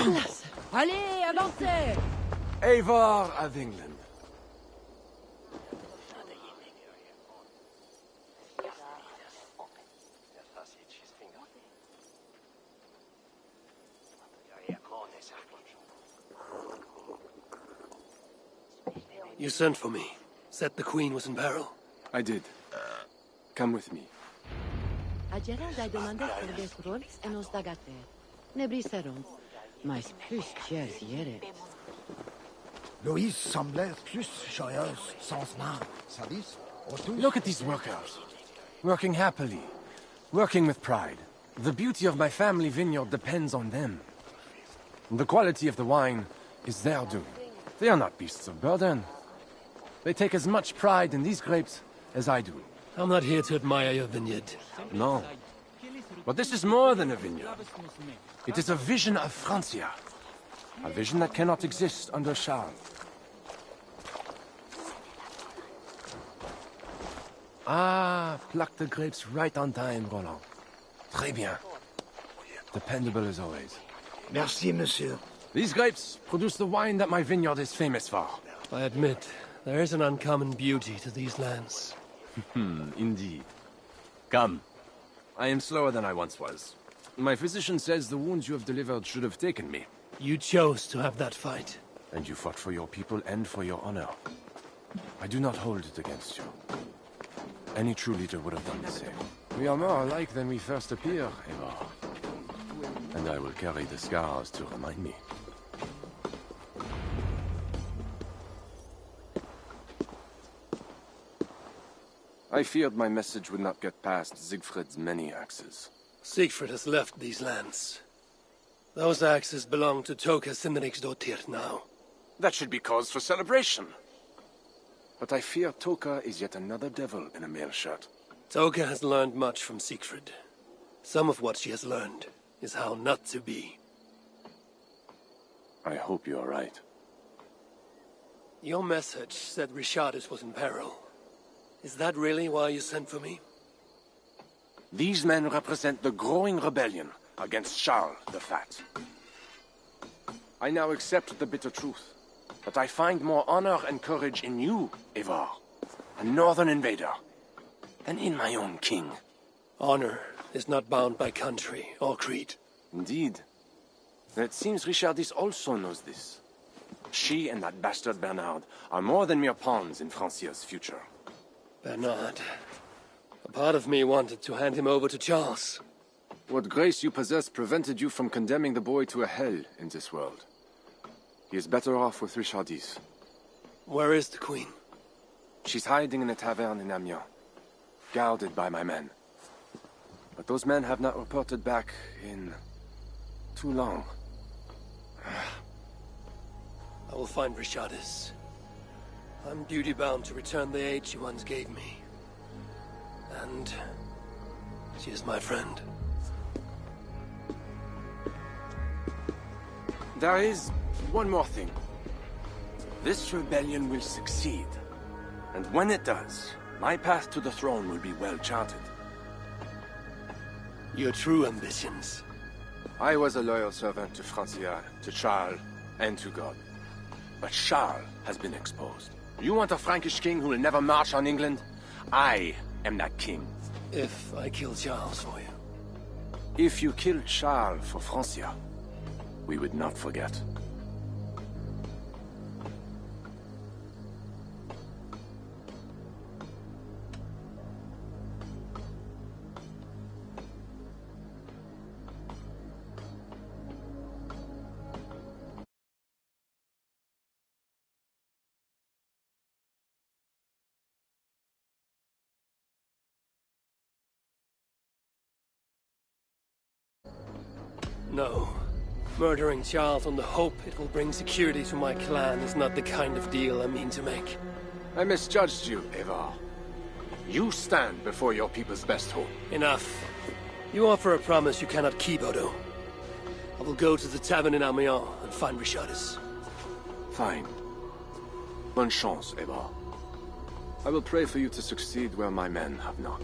Allez, avancez! Eivor of England. You sent for me. Said the Queen was in peril. I did. Come with me. A Gerald ai demandat să-l rolți en os dagate. Ne briserons. Mais plus chers iere. Louise semblait plus joyeuse, sans marre. Sadis, Look at these workers. Working happily. Working with pride. The beauty of my family vineyard depends on them. The quality of the wine is their doing. They are not beasts of burden. They take as much pride in these grapes as I do. I'm not here to admire your vineyard. No. But this is more than a vineyard. It is a vision of Francia. A vision that cannot exist under Charles. Ah, pluck the grapes right on time, Roland. Très bien. Dependable as always. Merci, monsieur. These grapes produce the wine that my vineyard is famous for. I admit, there is an uncommon beauty to these lands. Indeed. Come. I am slower than I once was. My physician says the wounds you have delivered should have taken me. You chose to have that fight. And you fought for your people and for your honor. I do not hold it against you. Any true leader would have done the same. We are more alike than we first appear, Eivor. And I will carry the scars to remind me. I feared my message would not get past Siegfried's many axes. Siegfried has left these lands. Those axes belong to Toka Sindriksdottir now. That should be cause for celebration. But I fear Toka is yet another devil in a mail shirt. Toka has learned much from Siegfried. Some of what she has learned is how not to be. I hope you are right. Your message said Richardis was in peril. Is that really why you sent for me? These men represent the growing rebellion against Charles the Fat. I now accept the bitter truth. But I find more honor and courage in you, Eivor, a northern invader, than in my own king. Honor is not bound by country or creed. Indeed. It seems Richardis also knows this. She and that bastard Bernard are more than mere pawns in Francia's future. Bernard. A part of me wanted to hand him over to Charles. What grace you possess prevented you from condemning the boy to a hell in this world. He is better off with Richardis. Where is the Queen? She's hiding in a tavern in Amiens, guarded by my men. But those men have not reported back in too long. I will find Richardis. I'm duty-bound to return the aid she once gave me. And she is my friend. There is one more thing. This rebellion will succeed. And when it does, my path to the throne will be well charted. Your true ambitions. I was a loyal servant to Francia, to Charles, and to God. But Charles has been exposed. You want a Frankish king who will never march on England? I am that king. If I kill Charles for you. If you killed Charles for Francia, we would not forget. No. Murdering Charles on the hope it will bring security to my clan is not the kind of deal I mean to make. I misjudged you, Eivor. You stand before your people's best hope. Enough. You offer a promise you cannot keep, Odo. I will go to the tavern in Amiens and find Richardis. Fine. Bonne chance, Eivor. I will pray for you to succeed where my men have not.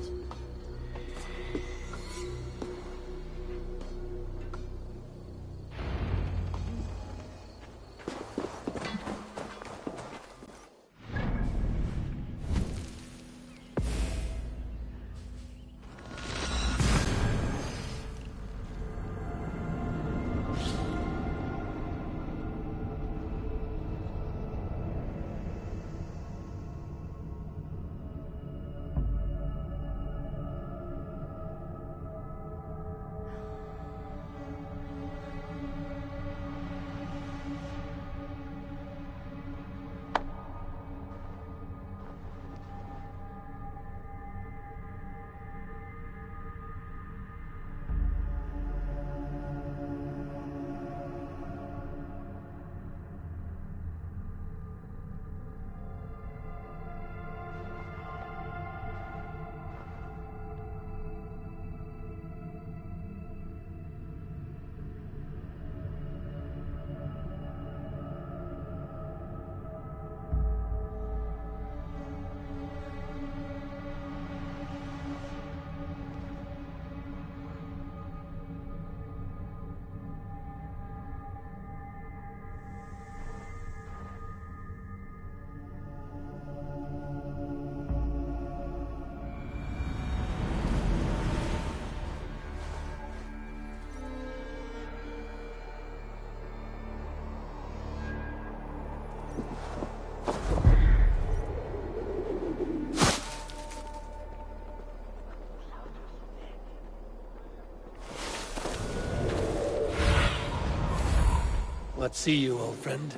Let's see you, old friend.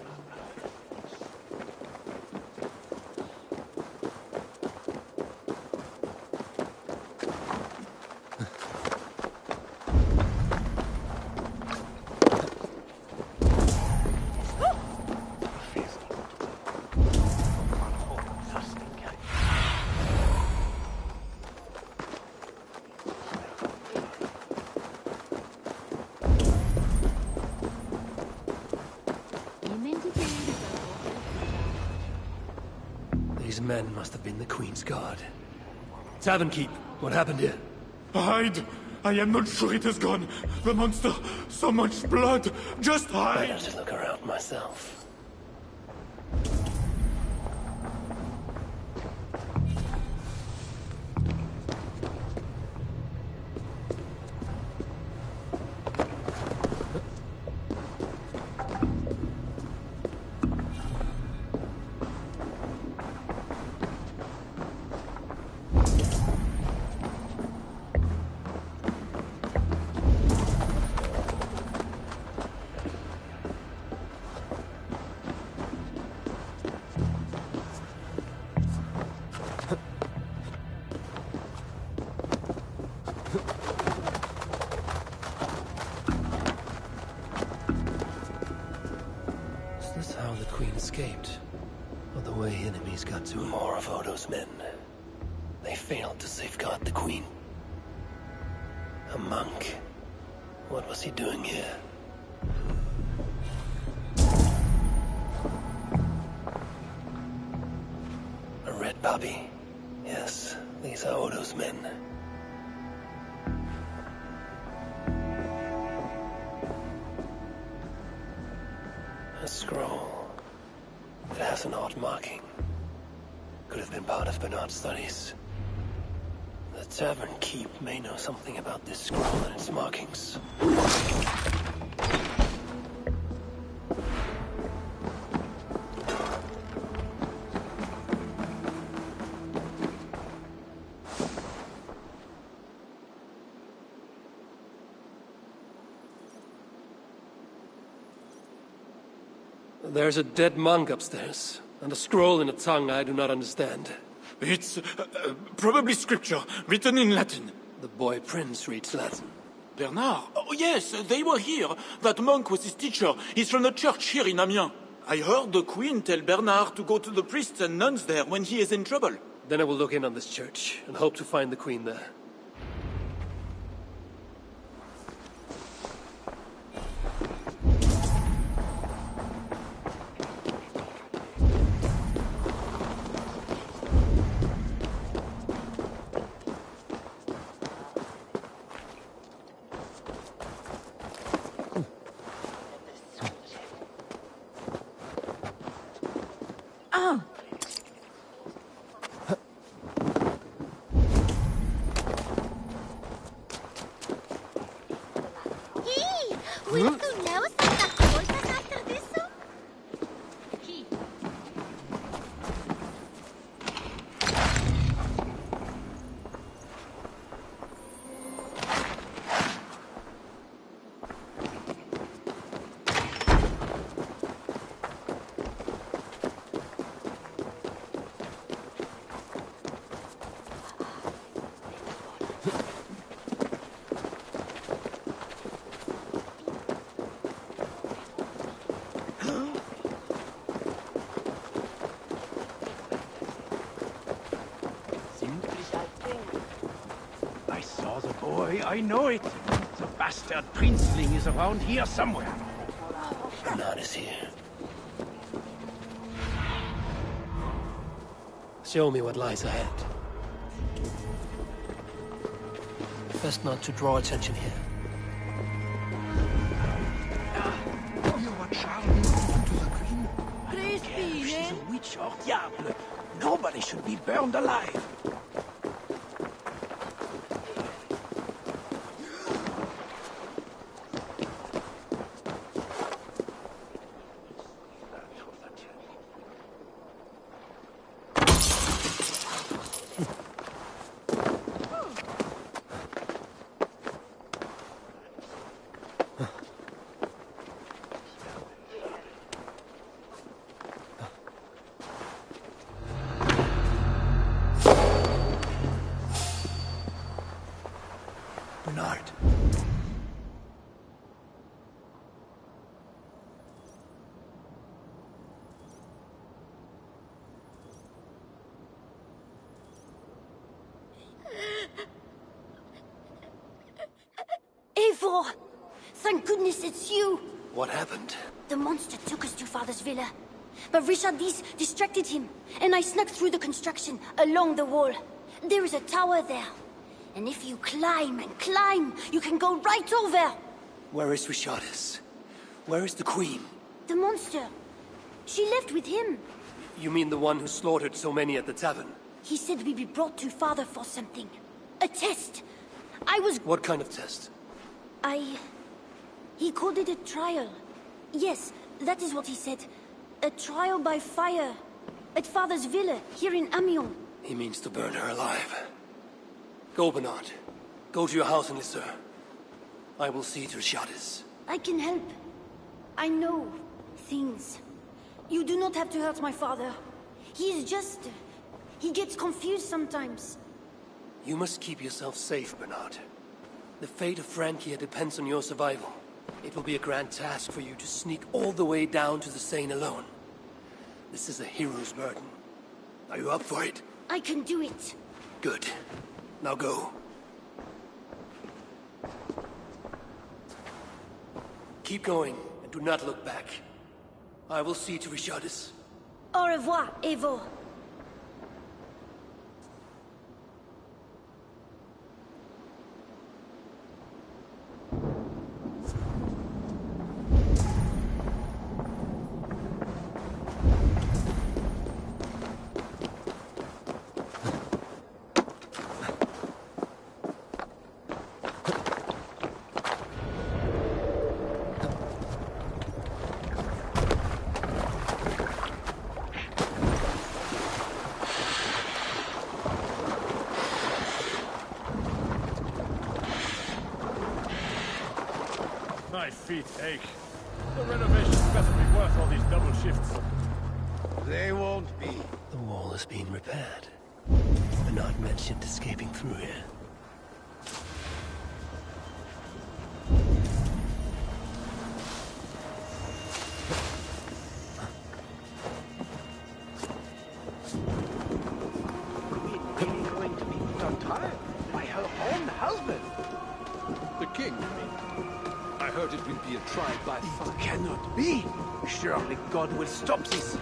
These men must have been the Queen's Guard. Tavern Keep, what happened here? Hide! I am not sure it has gone. The monster, so much blood. Just hide! Better to look around myself. Is this how the Queen escaped? Or the way enemies got to more of Odo's men? They failed to safeguard the Queen. A monk. What was he doing here? A red puppy. Yes, these are Odo's men. A scroll. It has an odd marking. Could have been part of Bernard's studies. The Tavern Keep may know something about this scroll and its markings. There's a dead monk upstairs, and a scroll in a tongue I do not understand. It's probably scripture, written in Latin. The boy prince reads Latin. Bernard? Oh, yes, they were here. That monk was his teacher. He's from the church here in Amiens. I heard the Queen tell Bernard to go to the priests and nuns there when he is in trouble. Then I will look in on this church, and hope to find the Queen there. I know it. The bastard princeling is around here somewhere. Bernard is here. Show me what lies ahead. Best not to draw attention here. You are charming to the queen. Praise be, She's eh? a witch or diable. Nobody should be burned alive. Eivor! Thank goodness it's you! What happened? The monster took us to Father's villa. But Richardis distracted him, and I snuck through the construction, along the wall. There is a tower there. And if you climb and climb, you can go right over! Where is Richardis? Where is the Queen? The monster. She left with him. You mean the one who slaughtered so many at the tavern? He said we'd be brought to Father for something. A test. What kind of test? He called it a trial. Yes, that is what he said. A trial by fire. At Father's villa, here in Amiens. He means to burn her alive. Go, Bernard. Go to your house in Lisseur. I will see to Richardis. I can help. I know things. You do not have to hurt my father. He is just... he gets confused sometimes. You must keep yourself safe, Bernard. The fate of Francia depends on your survival. It will be a grand task for you to sneak all the way down to the Seine alone. This is a hero's burden. Are you up for it? I can do it. Good. Now go. Keep going, and do not look back. I will see to Richardis. Au revoir, Eivor. My feet ache. The renovations better be worth all these double shifts. They won't be. The wall is being repaired. Bernard mentioned escaping through here. Really going to be put on trial by her own husband. The king, you mean? I heard it will be a trial by fire. It cannot be. Surely God will stop this.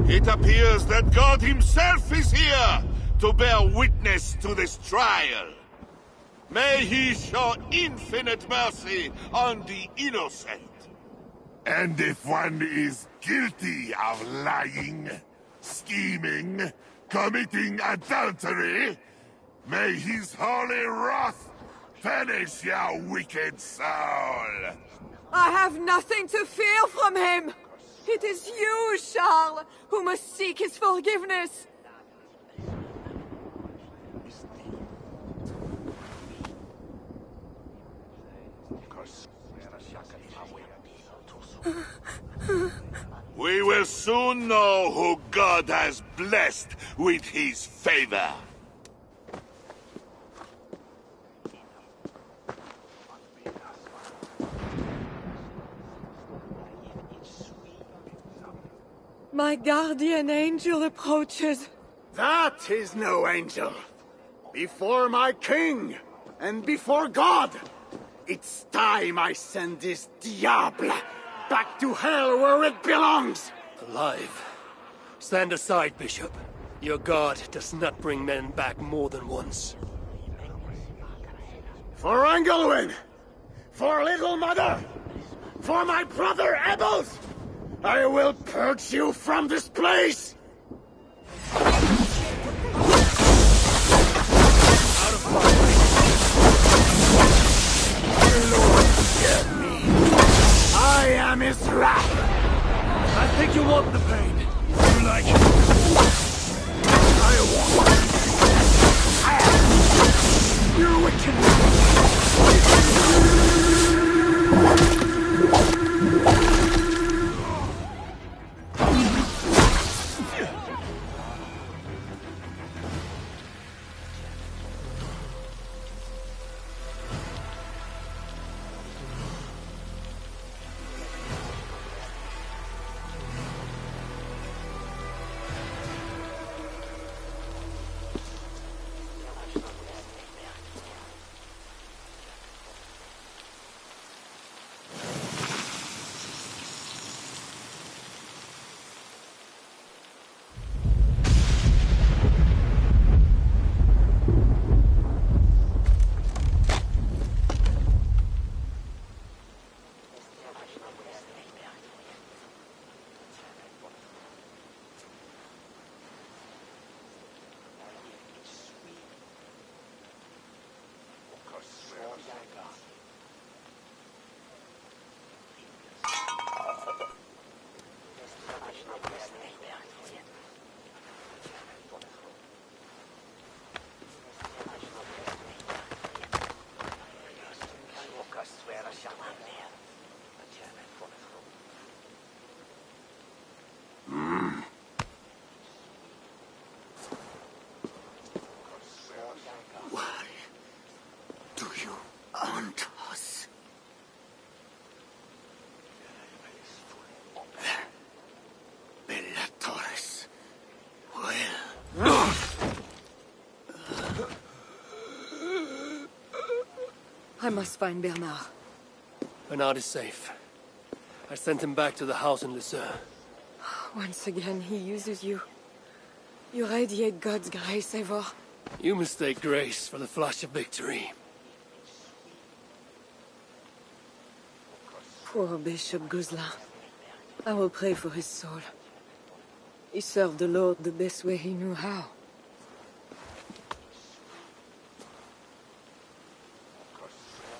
It appears that God himself is here to bear witness to this trial. May he show infinite mercy on the innocent. And if one is guilty of lying, scheming, committing adultery, may his holy wrath punish your wicked soul. I have nothing to fear from him! It is you, Charles, who must seek his forgiveness! We will soon know who God has blessed with his favor. My guardian angel approaches. That is no angel. Before my king, and before God, It's time I send this diable back to hell where it belongs! Alive. Stand aside, Bishop. Your god does not bring men back more than once. For Engelwin! For Little Mother! For my brother Ebbels! I will purge you from this place! Out of my way! Lord, hear me! I am his wrath! I think you want the pain. You like it? I want it! You wicked! I must find Bernard. Bernard is safe. I sent him back to the house in Lucerne. Once again, he uses you. You radiate God's grace, Eivor. You mistake grace for the flash of victory. Poor Bishop Guzla. I will pray for his soul. He served the Lord the best way he knew how.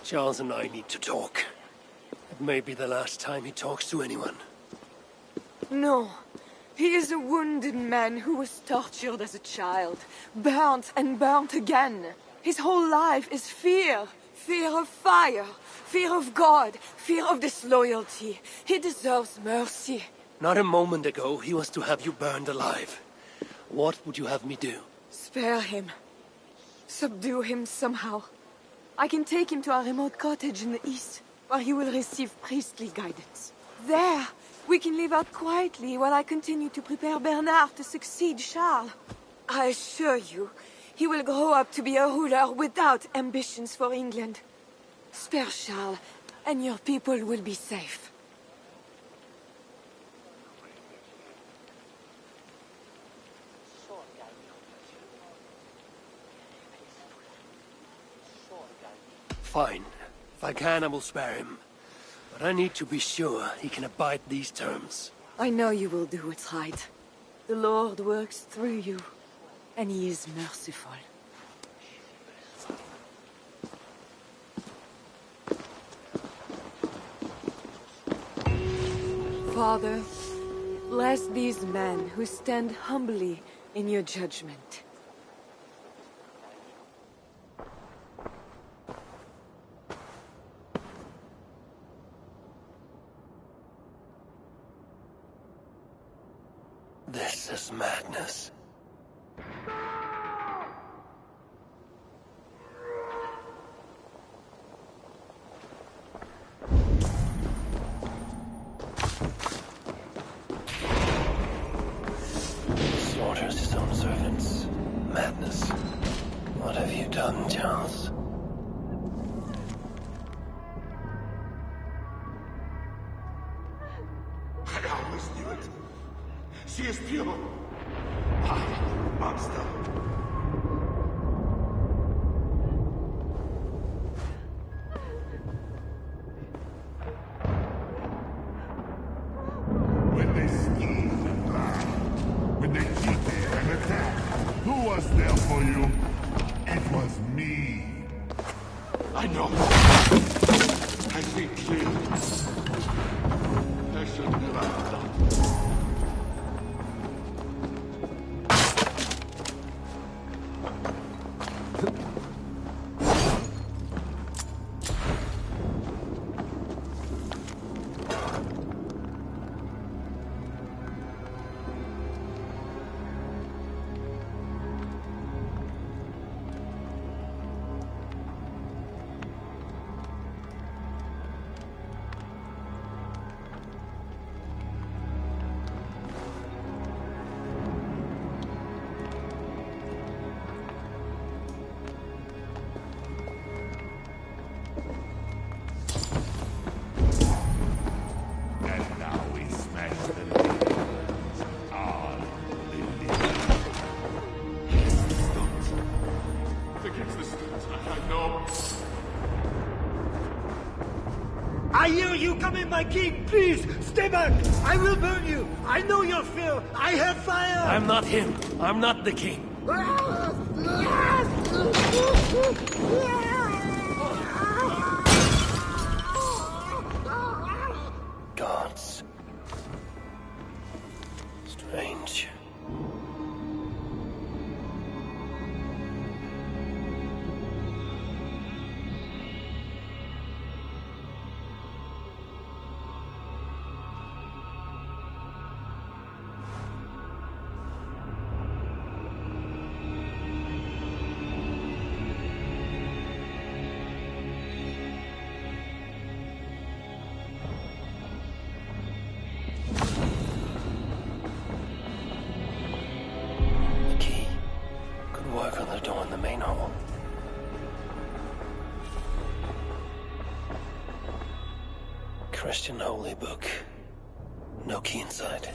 Charles and I need to talk. It may be the last time he talks to anyone. No. He is a wounded man who was tortured as a child. Burnt and burnt again. His whole life is fear. Fear of fire. Fear of God. Fear of disloyalty. He deserves mercy. Not a moment ago, he was to have you burned alive. What would you have me do? Spare him. Subdue him somehow. I can take him to a remote cottage in the east, where he will receive priestly guidance. There, we can live out quietly while I continue to prepare Bernard to succeed Charles. I assure you, he will grow up to be a ruler without ambitions for England. Spare Charles, and your people will be safe. Fine. If I can, I will spare him. But I need to be sure he can abide these terms. I know you will do what's right. The Lord works through you, and he is merciful. Father, bless these men who stand humbly in your judgment. This is madness. Slaughters his own servants. Madness. What have you done, Charles? I always knew it. She is pure. Monster. When they scheme and lie, when they cheated and attacked, who was there for you? It was me. I know. I think clearly. I should never have done. I hear you! Come in, my king! Please, stay back! I will burn you! I know your fear! I have fire! I'm not him. I'm not the king. Gods. Strange. Work on the door in the main hall. Christian holy book. No key inside.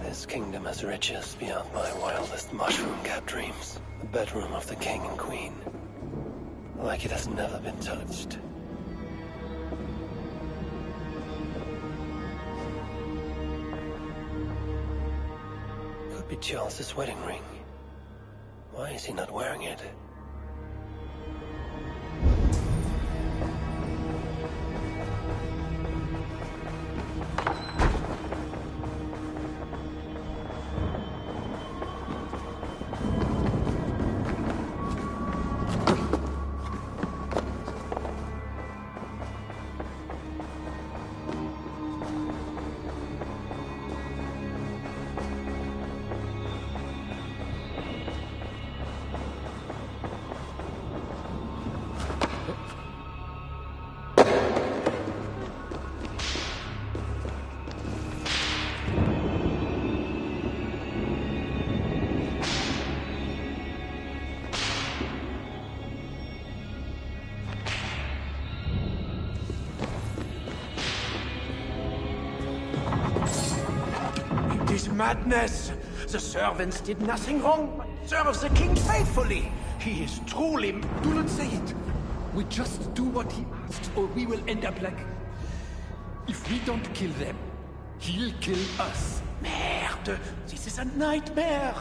This kingdom has riches beyond my wildest mushroom-capped dreams. The bedroom of the king and queen. Like it has never been touched. Could be Charles's wedding ring. Why is he not wearing it? Madness! The servants did nothing wrong but serve the king faithfully. He is truly... Do not say it. We just do what he asks, or we will end up like... If we don't kill them, he'll kill us. Merde! This is a nightmare!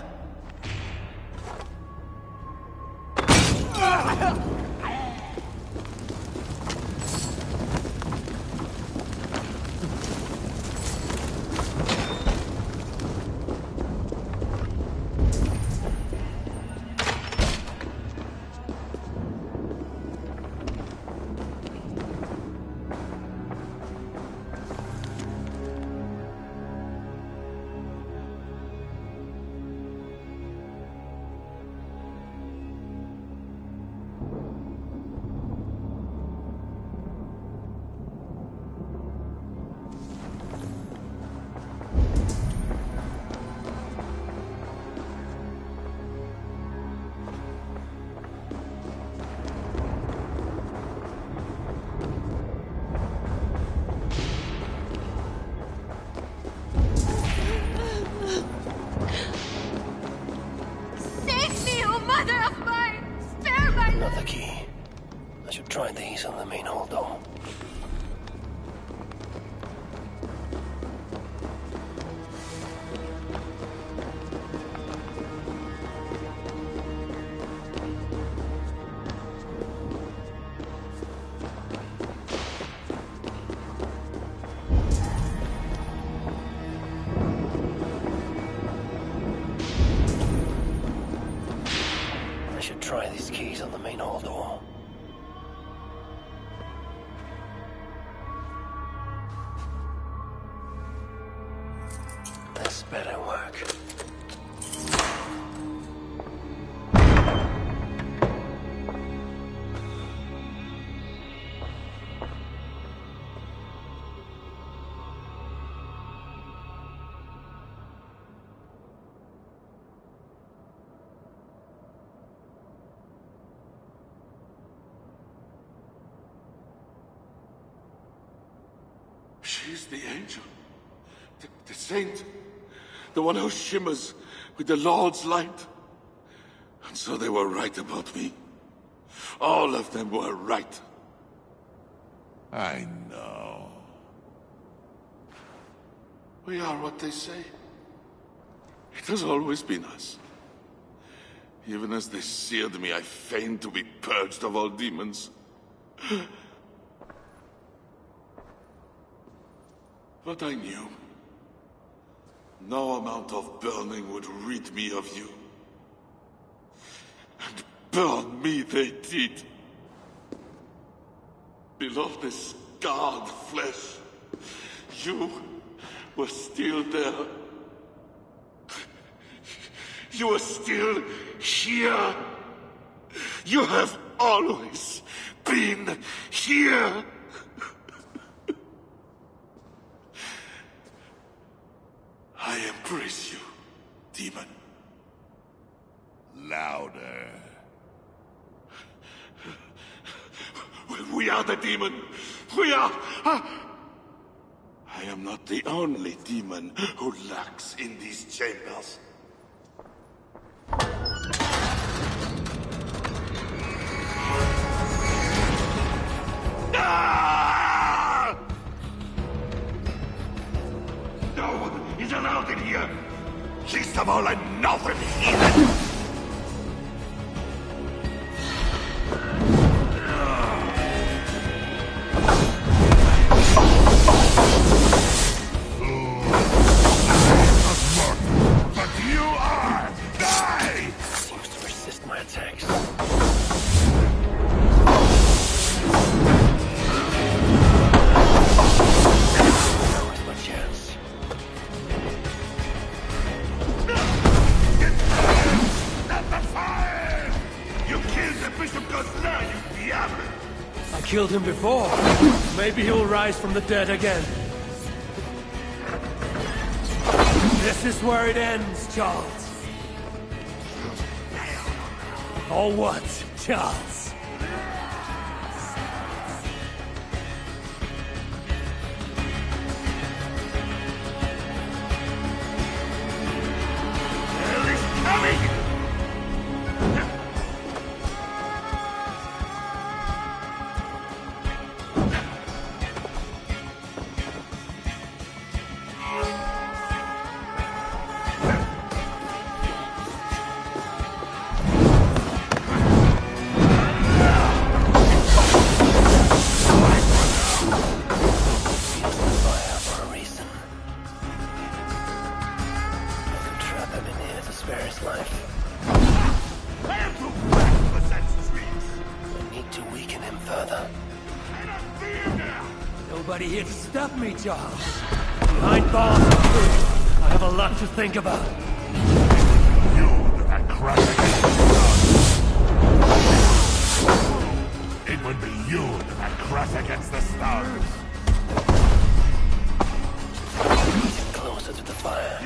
Try these on the main hall door. I should try these keys on the main hall door. Better work. She's the angel. The saint. The one who shimmers with the Lord's light. And so they were right about me. All of them were right. I know. We are what they say. It has always been us. Even as they seared me, I feigned to be purged of all demons. But I knew. No amount of burning would rid me of you. And burn me they did. Below the scarred flesh, you were still there. You are still here. You have always been here. I embrace you, demon. Louder. We are the demon. We are... I am not the only demon who lurks in these chambers. Ah! No one is allowed in here. Least of all, a northern heathen. Killed him before. Maybe he'll rise from the dead again. This is where it ends, Charles. Or what, Charles? nobody here to stop me, Charles. Behind bars and prison, I have a lot to think about. You that crash against the stars. It would be you that crash against the stars. Get closer to the fire.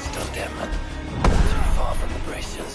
Stun them. Too far from the braces.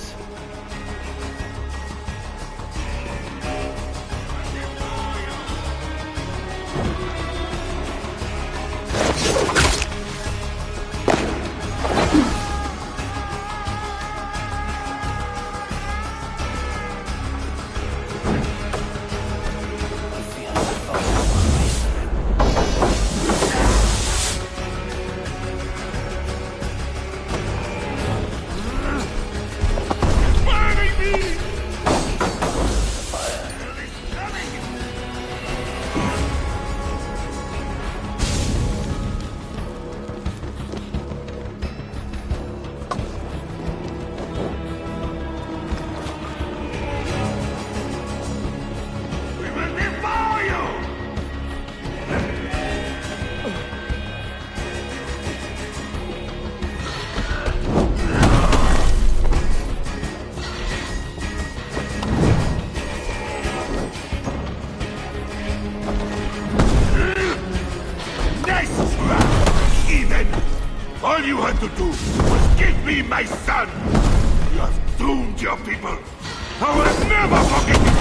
All you had to do was give me my son! You have doomed your people! I will never forget it!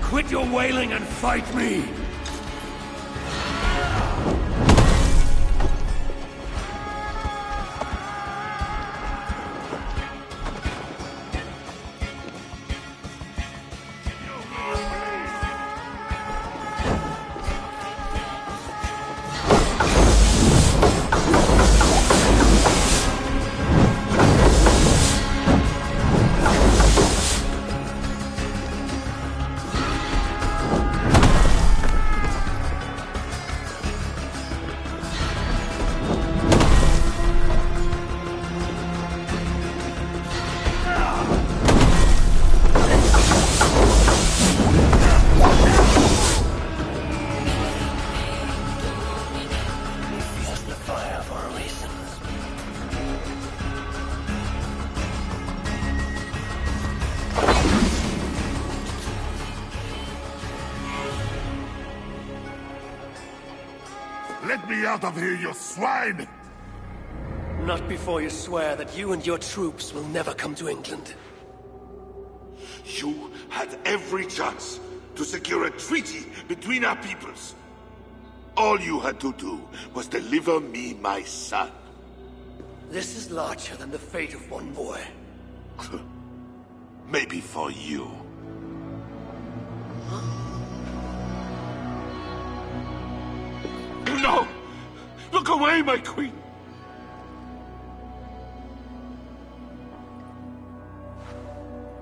Quit your wailing and fight me! Let me out of here, you swine! Not before you swear that you and your troops will never come to England. You had every chance to secure a treaty between our peoples. All you had to do was deliver me my son. This is larger than the fate of one boy. Maybe for you. No! Look away, my queen!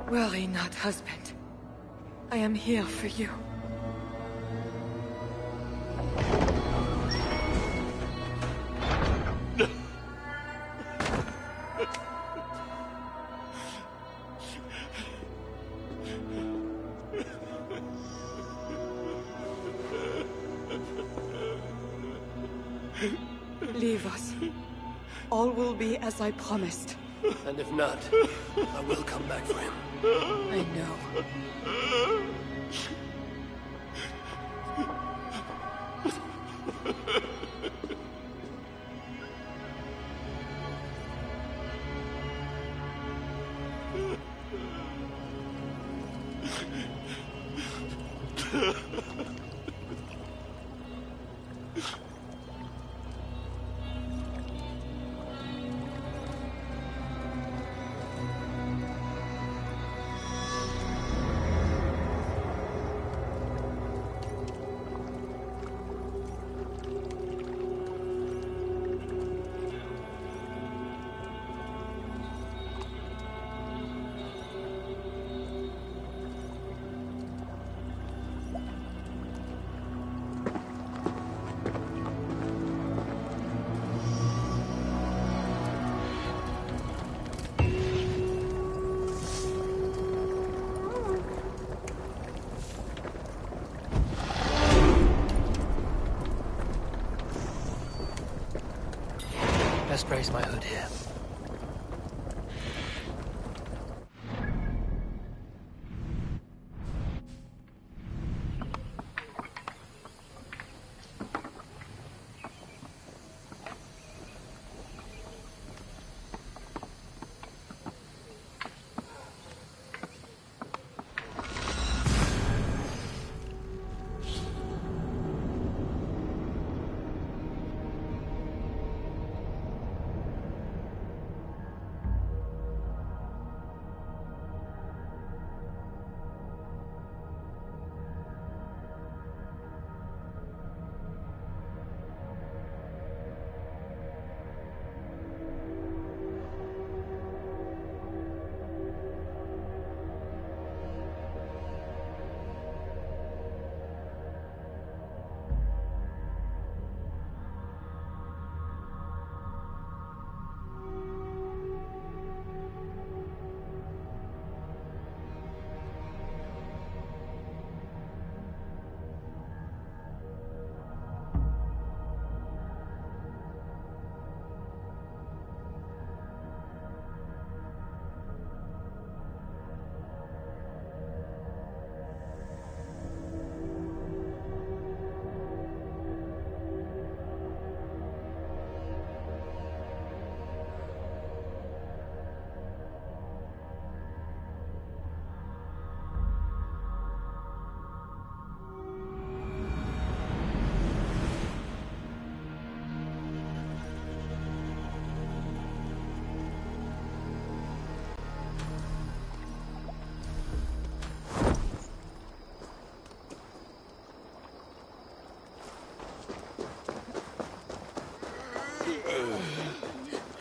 Worry not, husband. I am here for you. Leave us. All will be as I promised. And if not, I will come back for him. I know. brace my hood here.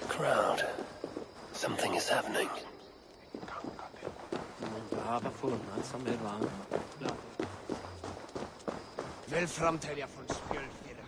Crowd. Something is happening. Vel framtälja från spjölfira.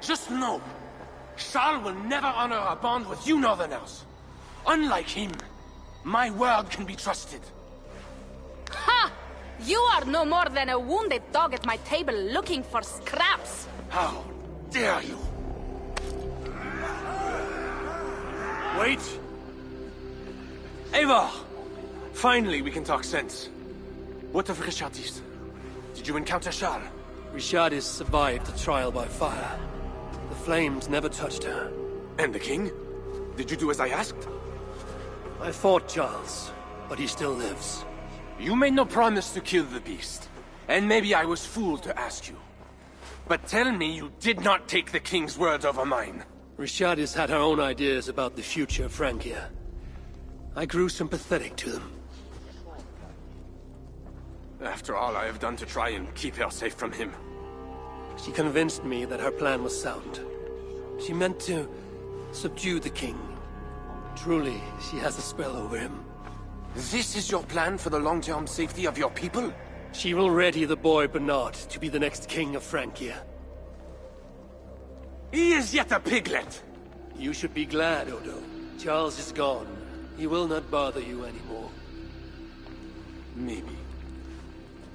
Just know, Charles will never honor a bond with you Northerners. Unlike him, my word can be trusted. Ha! You are no more than a wounded dog at my table looking for scraps. How dare you? Wait! Eivor! Finally, we can talk sense. What of Richardis? Did you encounter Charles? Richardis survived the trial by fire. The flames never touched her. And the king? Did you do as I asked? I fought Charles, but he still lives. You made no promise to kill the beast. And maybe I was fooled to ask you. But tell me you did not take the king's word over mine. Richardis had her own ideas about the future of Francia. I grew sympathetic to them. After all I have done to try and keep her safe from him. She convinced me that her plan was sound. She meant to subdue the king. Truly, she has a spell over him. This is your plan for the long-term safety of your people? She will ready the boy Bernard to be the next king of Francia. He is yet a piglet! You should be glad, Odo. Charles is gone. He will not bother you anymore. Maybe.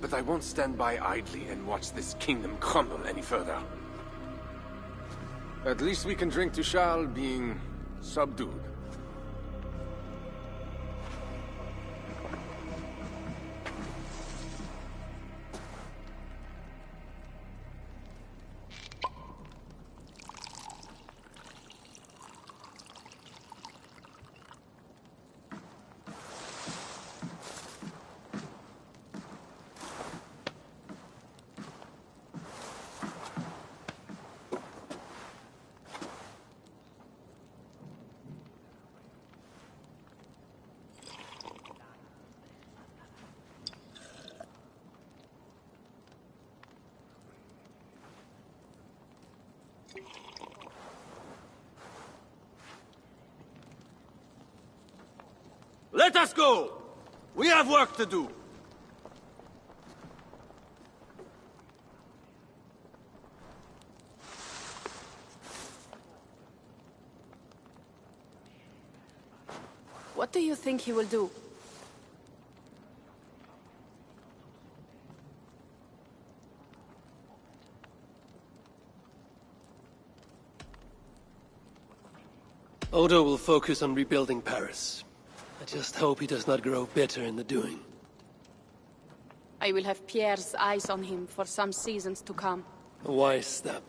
But I won't stand by idly and watch this kingdom crumble any further. At least we can drink to Charles being subdued. Let us go! We have work to do. What do you think he will do? Odo will focus on rebuilding Paris. I just hope he does not grow bitter in the doing. I will have Pierre's eyes on him for some seasons to come. A wise step.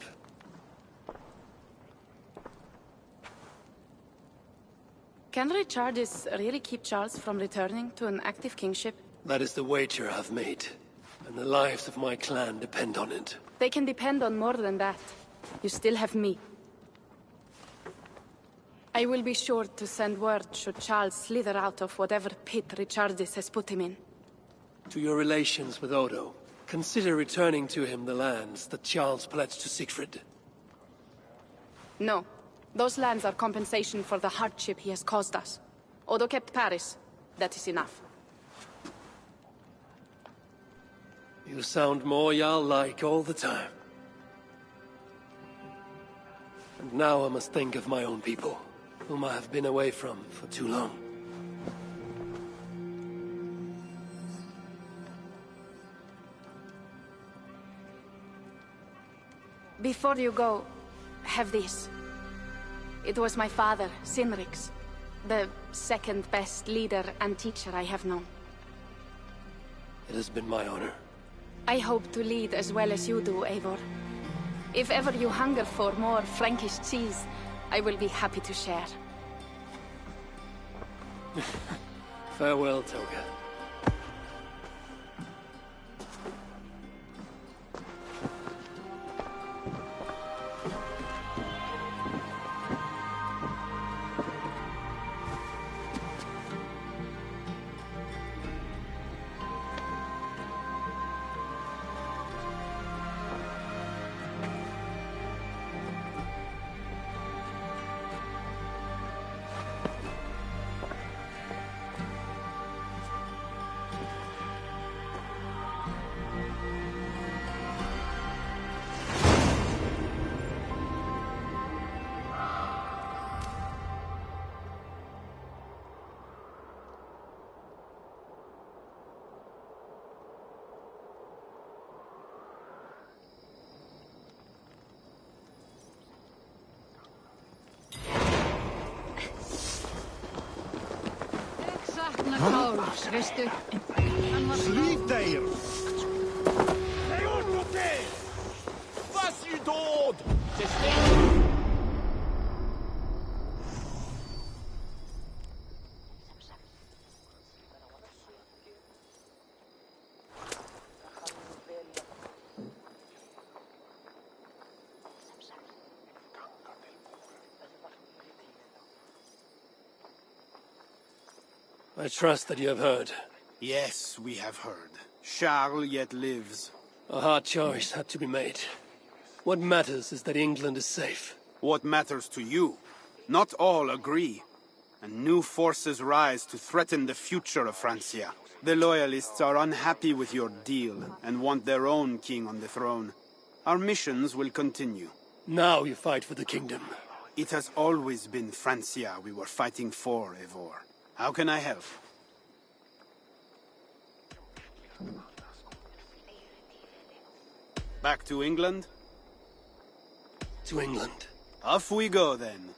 Can Richardis really keep Charles from returning to an active kingship? That is the wager I've made, and the lives of my clan depend on it. They can depend on more than that. You still have me. I will be sure to send word should Charles slither out of whatever pit Richardis has put him in. To your relations with Odo, consider returning to him the lands that Charles pledged to Siegfried. No. Those lands are compensation for the hardship he has caused us. Odo kept Paris. That is enough. You sound more Jarl-like all the time. And now I must think of my own people, whom I have been away from for too long. Before you go, have this. It was my father, Sinrix, the second best leader and teacher I have known. It has been my honor. I hope to lead as well as you do, Eivor. If ever you hunger for more Frankish cheese, I will be happy to share. Farewell, Toga. Sleep there! Was you dod! I trust that you have heard. Yes, we have heard. Charles yet lives. A hard choice had to be made. What matters is that England is safe. What matters to you? Not all agree. And new forces rise to threaten the future of Francia. The Loyalists are unhappy with your deal and want their own king on the throne. Our missions will continue. Now you fight for the kingdom. It has always been Francia we were fighting for, Eivor. How can I help? Back to England? To England. Off we go, then.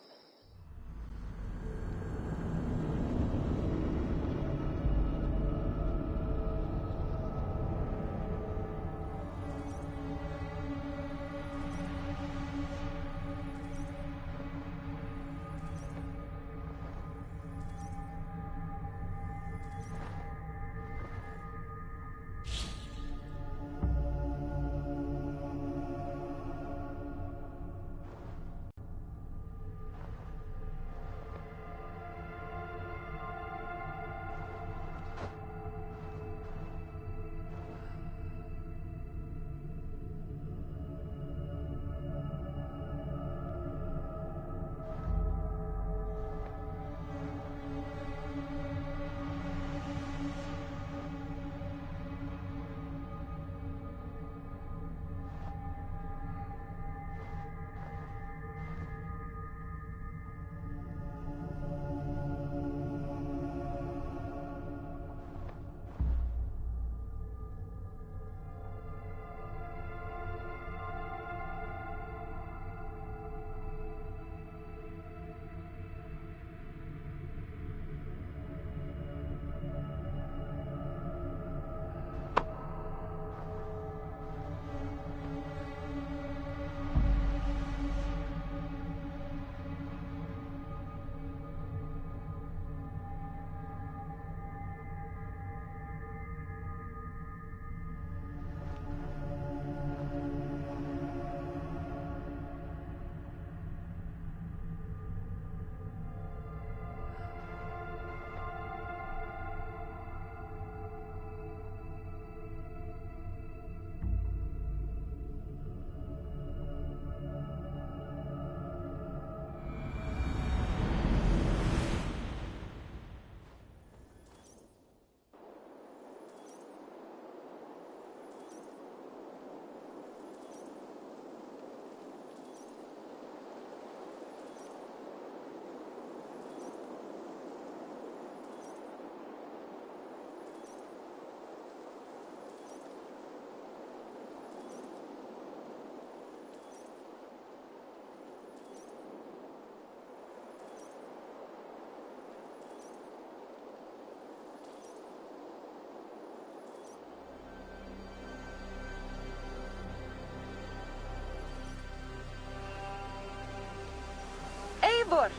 Eivor!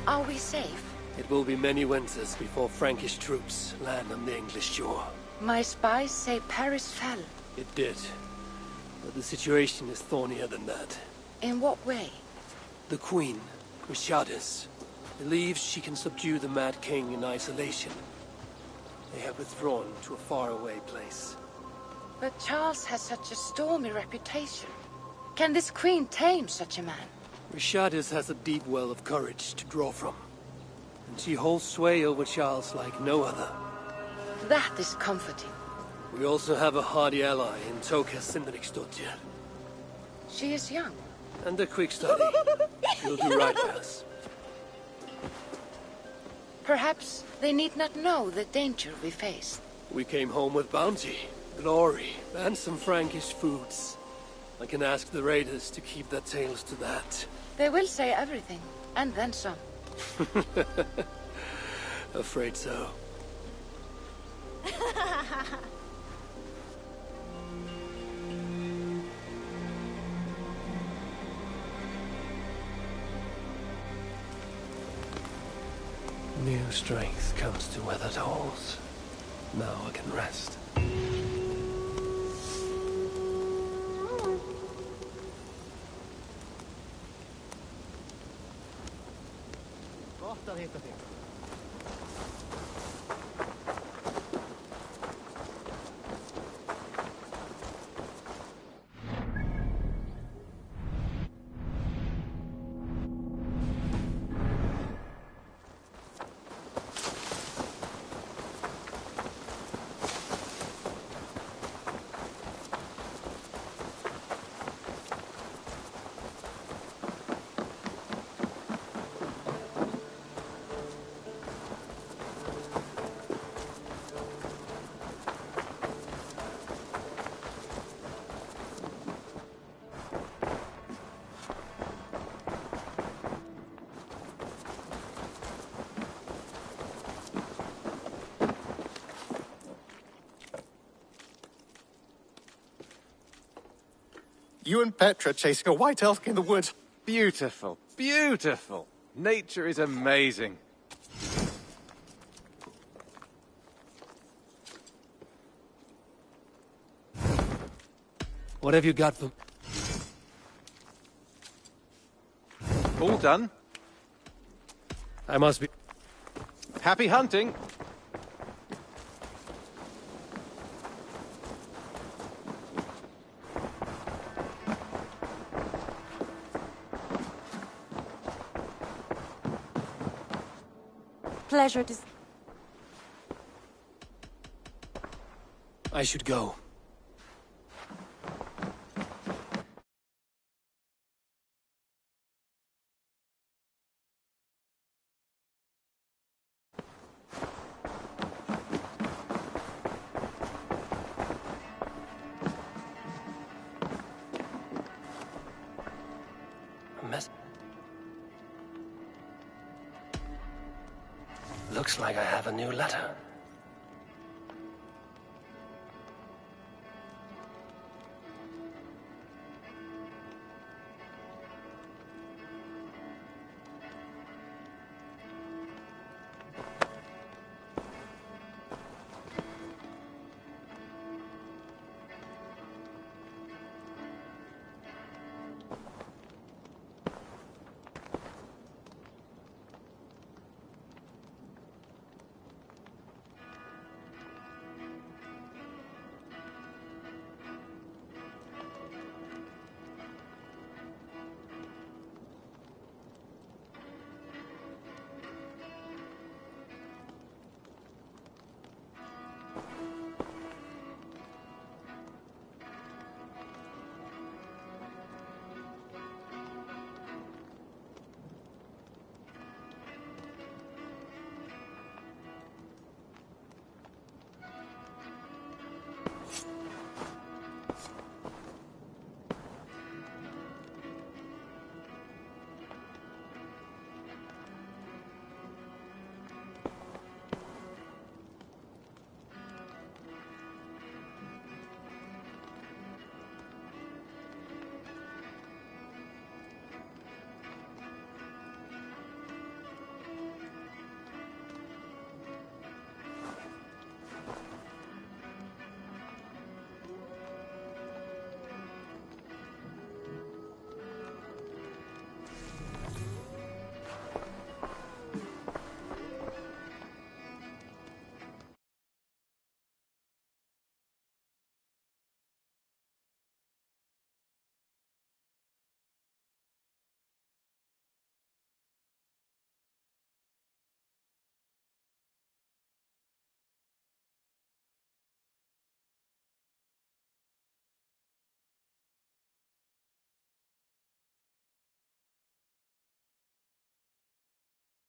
Are we safe? It will be many winters before Frankish troops land on the English shore. My spies say Paris fell. It did. But the situation is thornier than that. In what way? The Queen, Richardis, believes she can subdue the Mad King in isolation. They have withdrawn to a faraway place. But Charles has such a stormy reputation. Can this queen tame such a man? Richardis has a deep well of courage to draw from. And she holds sway over Charles like no other. That is comforting. We also have a hardy ally in Toka Sindriksdottir. She is young. And a quick study. She'll do right by us. Perhaps they need not know the danger we face. We came home with bounty, glory, and some Frankish foods. I can ask the raiders to keep their tails to that. They will say everything, and then some. Afraid so. New strength comes to weathered halls. Now I can rest. You and Petra chasing a white elk in the woods. Beautiful, beautiful. Nature is amazing. What have you got for... All done. I must be... Happy hunting. Pleasure to... I should go. Looks like I have a new letter.